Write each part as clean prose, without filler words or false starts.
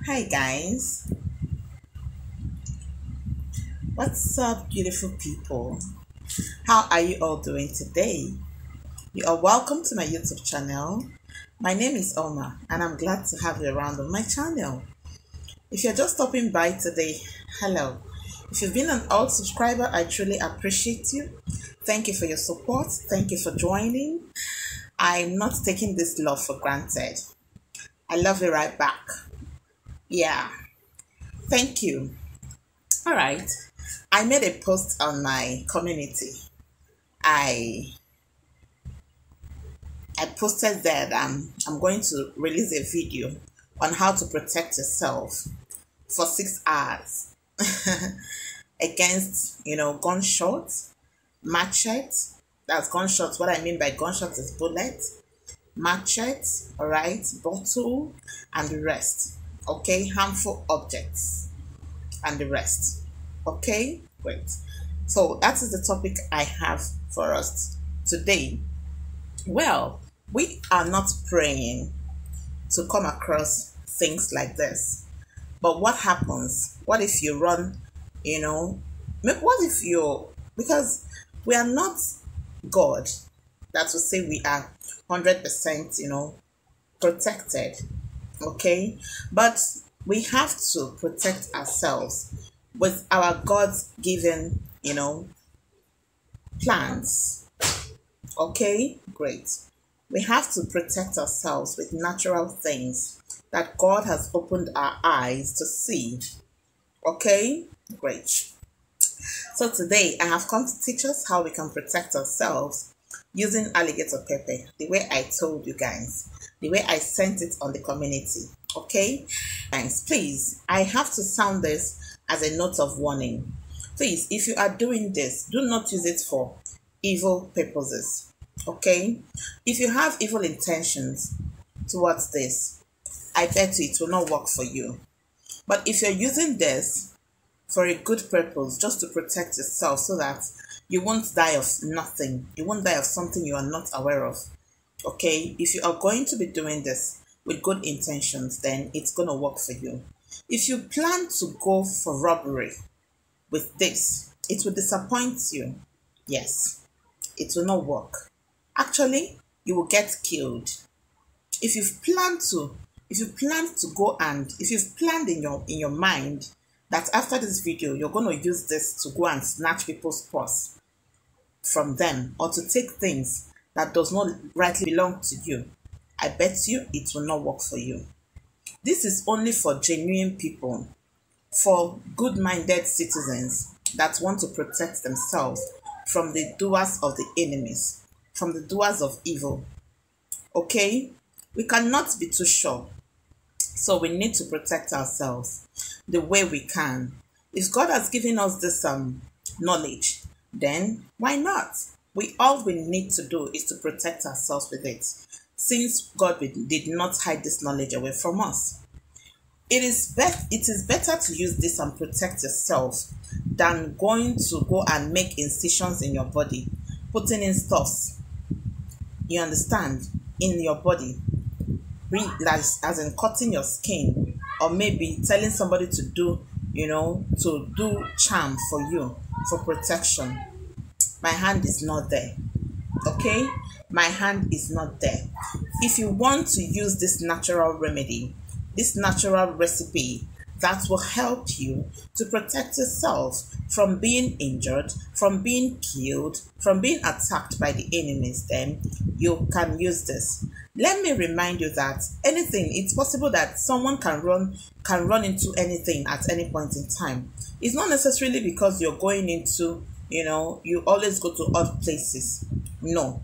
Hi guys, what's up, beautiful people? How are you all doing today? You are welcome to my YouTube channel. My name is Oma, and I'm glad to have you around on my channel. If you're just stopping by today, hello. If you've been an old subscriber, I truly appreciate you. Thank you for your support. Thank you for joining. I'm not taking this love for granted. I love you right back. Yeah, thank you. All right. I made a post on my community. I I posted that I'm going to release a video on how to protect yourself for 6 hours against gunshots, machete. That's gunshots. What I mean by gunshots is bullet, machete, all right, bottle, and the rest. Okay, harmful objects and the rest. Okay, great. So that is the topic I have for us today. Well, we are not praying to come across things like this. But what happens? What if you run, you know, what if you, because we are not God that will say we are 100%, protected. Okay. But we have to protect ourselves with our God's given, plans. Okay, great. We have to protect ourselves with natural things that God has opened our eyes to see. Okay, great. So today I have come to teach us how we can protect ourselves using alligator pepper, the way I told you guys, the way I sent it on the community. Okay, guys, please, I have to sound this as a note of warning. Please, if you are doing this, do not use it for evil purposes. Okay, if you have evil intentions towards this, I bet you it will not work for you. But if you're using this for a good purpose, just to protect yourself so that you won't die of nothing, you won't die of something you are not aware of. Okay, if you are going to be doing this with good intentions, then it's going to work for you. If you plan to go for robbery with this, it will disappoint you. Yes, it will not work. Actually, you will get killed. If you've planned to, if you've planned in your mind that after this video you're going to use this to go and snatch people's purse from them or to take things that does not rightly belong to you, I bet you it will not work for you. This is only for genuine people, for good-minded citizens that want to protect themselves from the doers of the enemies, from the doers of evil. Okay? We cannot be too sure. So we need to protect ourselves the way we can. If God has given us this knowledge, then why not? All we need to do is to protect ourselves with it. Since God did not hide this knowledge away from us. It is better to use this and protect yourself than going to go and make incisions in your body, putting in stuffs, you understand, in your body, as in cutting your skin, or maybe telling somebody to do, to do charm for you for protection. My hand is not there. Okay, my hand is not there. If you want to use this natural remedy, this natural recipe that will help you to protect yourself from being injured, from being killed, from being attacked by the enemies, then you can use this. Let me remind you that it's possible that someone can run into anything at any point in time. It's not necessarily because you're going into, you always go to odd places. No.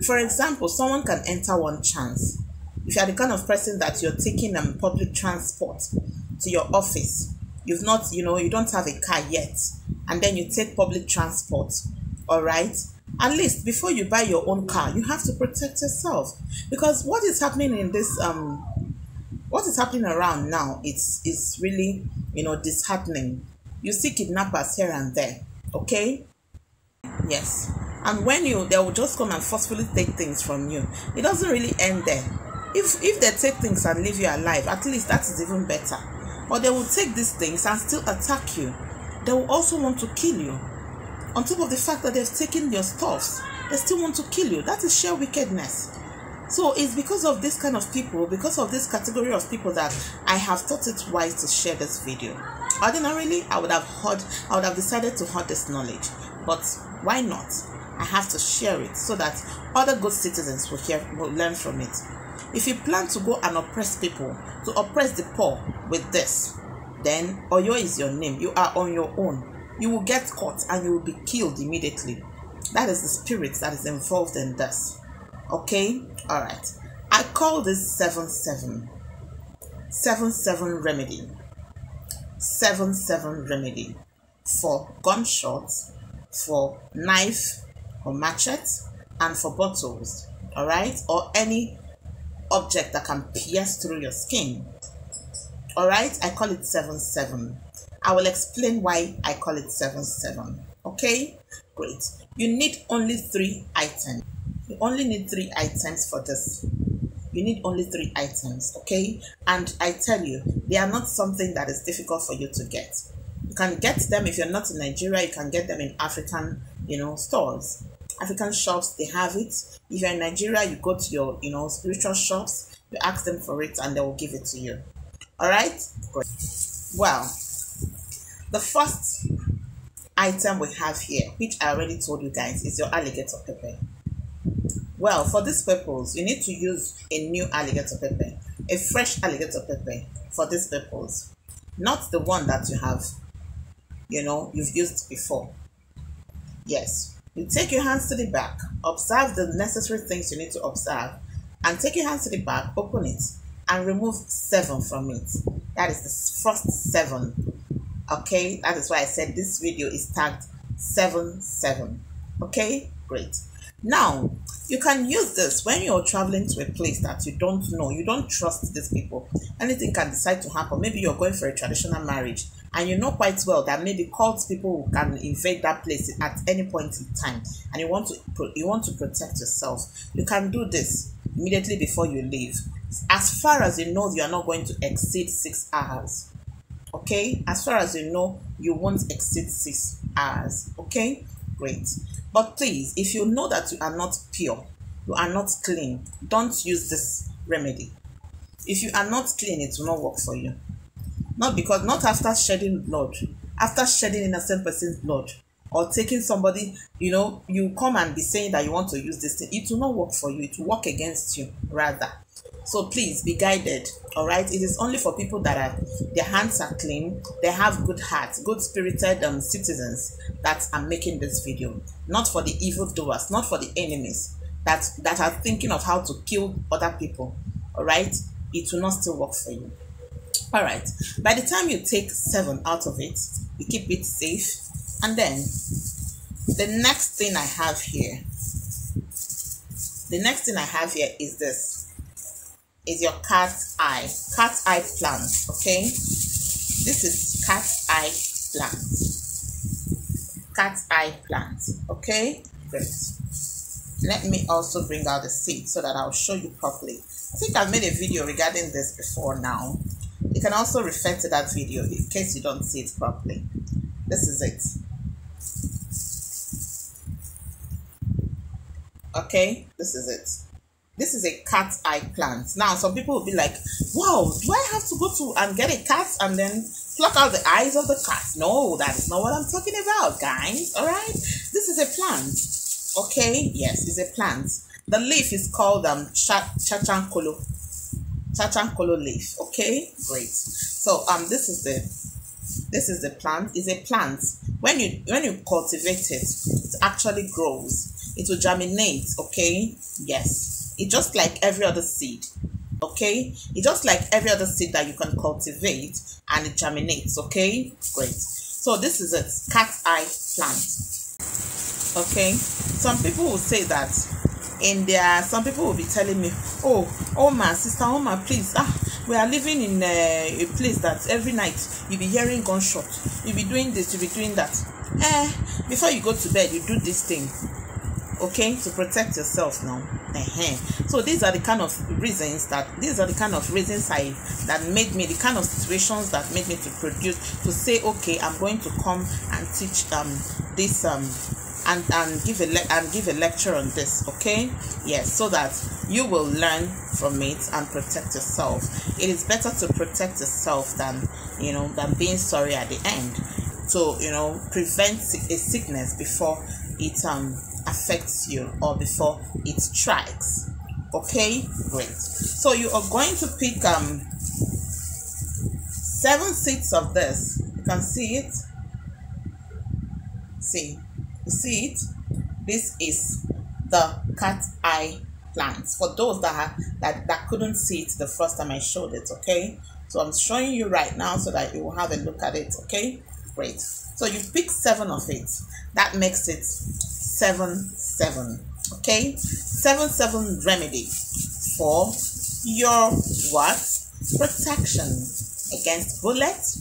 For example, someone can enter one chance. If you are the kind of person that you're taking public transport to your office, you don't have a car yet, and then you take public transport, all right? At least before you buy your own car, you have to protect yourself, because what is happening in this what is happening around now, it's really disheartening. You see kidnappers here and there. Okay, yes, and when they will just come and forcefully take things from you. It doesn't really end there. If they take things and leave you alive, at least that is even better. But they will take these things and still attack you. They will also want to kill you. On top of the fact that they've taken your stuffs, they still want to kill you. That is sheer wickedness. So it's because of this kind of people, because of this category of people, that I have thought it wise to share this video. Ordinarily, I would have decided to hoard this knowledge. But why not? I have to share it so that other good citizens will learn from it. If you plan to go and oppress people, to oppress the poor with this, then Oyo is your name. You are on your own. You will get caught and you will be killed immediately. That is the spirit that is involved in this. Okay? Alright. I call this 7-7. 7-7 remedy. 7-7 remedy for gunshots, for knife or machete, and for bottles. Alright? Or any object that can pierce through your skin. Alright? I call it 7-7. I will explain why I call it 7-7. Okay? Great. You need only 3 items. You only need 3 items for this. You need only 3 items, okay? And I tell you, they are not something that is difficult for you to get. You can get them if you're not in Nigeria. You can get them in African, stores. African shops, they have it. If you're in Nigeria, you go to your, spiritual shops. You ask them for it, and they will give it to you. All right? Great. Well, the first item we have here, which I already told you guys, is your alligator pepper. Well, for this purpose, you need to use a new alligator pepper, a fresh alligator pepper for this purpose, not the one that you have, you've used before. Yes, you take your hands to the back, observe the necessary things you need to observe, and take your hands to the back, open it, and remove 7 from it. That is the first 7. Okay, that is why I said this video is tagged 7-7. Okay, great. Now, you can use this when you're traveling to a place that you don't know, you don't trust these people. Anything can decide to happen. Maybe you're going for a traditional marriage and you know quite well that maybe cult people can invade that place at any point in time, and you want to protect yourself. You can do this immediately before you leave. As far as you know, you are not going to exceed 6 hours. Okay? As far as you know, you won't exceed 6 hours. Okay? Great. But please, if you know that you are not pure, you are not clean, don't use this remedy. If you are not clean, it will not work for you. Not after shedding blood, after shedding innocent person's blood, or taking somebody, you come and be saying that you want to use this thing. It will not work for you. It will work against you, rather. So please be guided. All right, it is only for people that their hands are clean, they have good hearts, good spirited citizens that are making this video. Not for the evildoers, not for the enemies that are thinking of how to kill other people. All right, it will not still work for you. All right, by the time you take 7 out of it, you keep it safe. And then the next thing I have here, is this. Is your cat's eye plant. Okay, this is cat's eye plant. Okay, great. Let me also bring out the seed so that I'll show you properly. I think I've made a video regarding this before now. You can also refer to that video in case you don't see it properly. This is it. Okay, this is it. This is a cat's eye plant. Now, some people will be like, wow, do I have to go to and get a cat and then pluck out the eyes of the cat? No, that is not what I'm talking about, guys. All right? This is a plant. Okay? Yes, it's a plant. The leaf is called chachankolo leaf. Okay? Great. So, this is the plant. It's a plant. When you cultivate it, it actually grows. It will germinate. Okay? Yes. It's just like every other seed, okay? It's just like every other seed that you can cultivate and it germinates, okay? Great. So this is a cat's eye plant, okay? Some people will say that some people will be telling me, oh my sister, please, we are living in a place that every night you'll be hearing gunshots, you'll be doing this, you'll be doing that. Before you go to bed, you do this thing. okay, to protect yourself now. So these are the kind of reasons that that made me, the kind of situations that made me to produce, to say, okay, I'm going to come and teach this and give a lecture on this, okay? Yes, so that you will learn from it and protect yourself. It is better to protect yourself than being sorry at the end. So prevent a sickness before it affects you or before it strikes. Okay, great. So you are going to pick 7 seeds of this. You can see it. You see it? This is the cat eye plants. For those that couldn't see it the first time I showed it, okay? So I'm showing you right now so that you will have a look at it, okay? Great. So you pick 7 of it. That makes it 7/7, okay? 7/7 remedy for your what? Protection against bullet,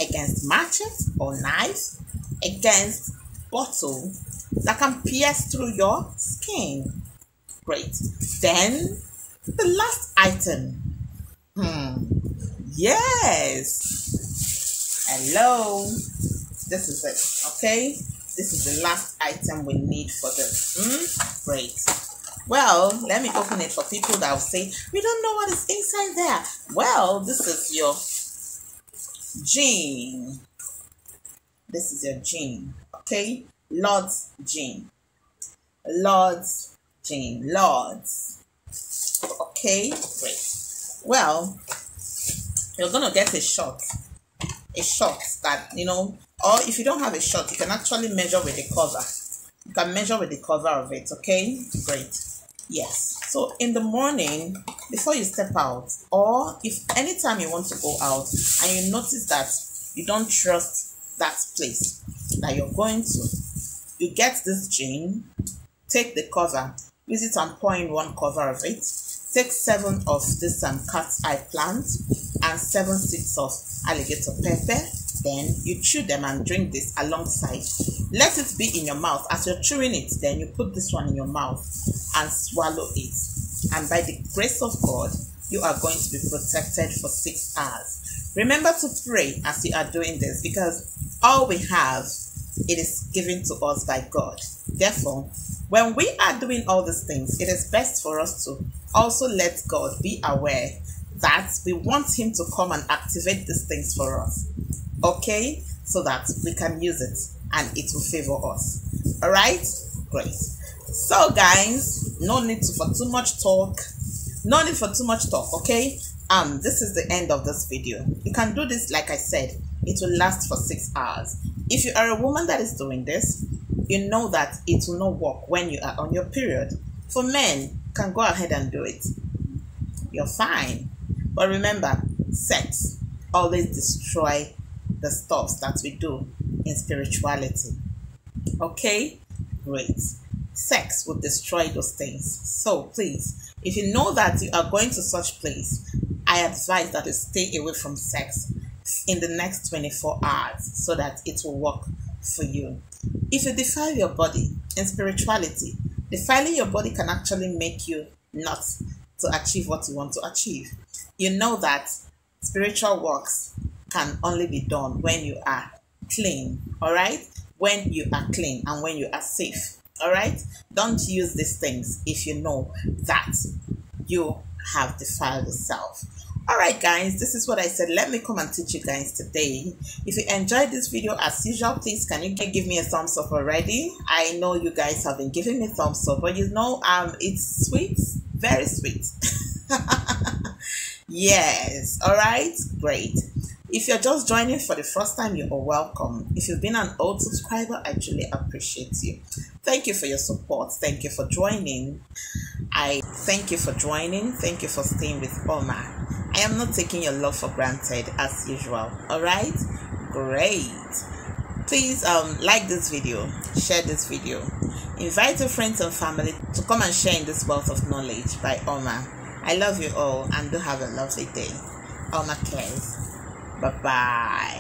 against machete or knife, against bottle that can pierce through your skin. Great. Then the last item. Yes. Hello. This is it. Okay. This is the last item we need for this. Great. Well, let me open it for people that will say, we don't know what is inside there. Well, this is your gene. This is your gene. Okay. Lord's gene. Lord's gene. Lord's. Okay. Great. Well, you're going to get a shot that, or if you don't have a shot, you can actually measure with the cover. You can measure with the cover of it, okay? Great. Yes. So in the morning, before you step out, or if anytime you want to go out and you notice that you don't trust that place that you're going to, you get this gene, take the cover, use it and pour in 1 cover of it. Take 7 of this cat's eye plant and 7 seeds of alligator pepper. Then you chew them and drink this alongside. Let it be in your mouth. As you're chewing it, then you put this one in your mouth and swallow it. And by the grace of God, you are going to be protected for 6 hours. Remember to pray as you are doing this, because all we have, it is given to us by God. Therefore, when we are doing all these things, it is best for us to also let God be aware that we want him to come and activate these things for us. Okay? So that we can use it and it will favor us. Alright? Great. So guys, no need for too much talk. No need for too much talk, okay? This is the end of this video. You can do this, like I said, it will last for 6 hours. If you are a woman that is doing this, you know that it will not work when you are on your period. For men, you can go ahead and do it. You're fine. But remember, sex always destroys the stuff that we do in spirituality. Okay? Great. Sex will destroy those things. So please, if you know that you are going to such place, I advise that you stay away from sex in the next 24 hours so that it will work for you. If you defile your body in spirituality, defiling your body can actually make you not to achieve what you want to achieve. You know that spiritual works can only be done when you are clean, all right? When you are clean and when you are safe, all right? Don't use these things if you know that you have defiled yourself. All right, guys, this is what I said. Let me come and teach you guys today. If you enjoyed this video, as usual, please, can you give me a thumbs up already? I know you guys have been giving me thumbs up, but it's sweet, very sweet. Yes, all right, great. If you're just joining for the first time, you are welcome. If you've been an old subscriber, I truly appreciate you. Thank you for your support. Thank you for joining. I thank you for joining. Thank you for staying with Oma. I am not taking your love for granted as usual. All right, great. Please like this video, share this video, invite your friends and family to come and share in this wealth of knowledge by Oma. I love you all and do have a lovely day. Oma cares. Bye-bye.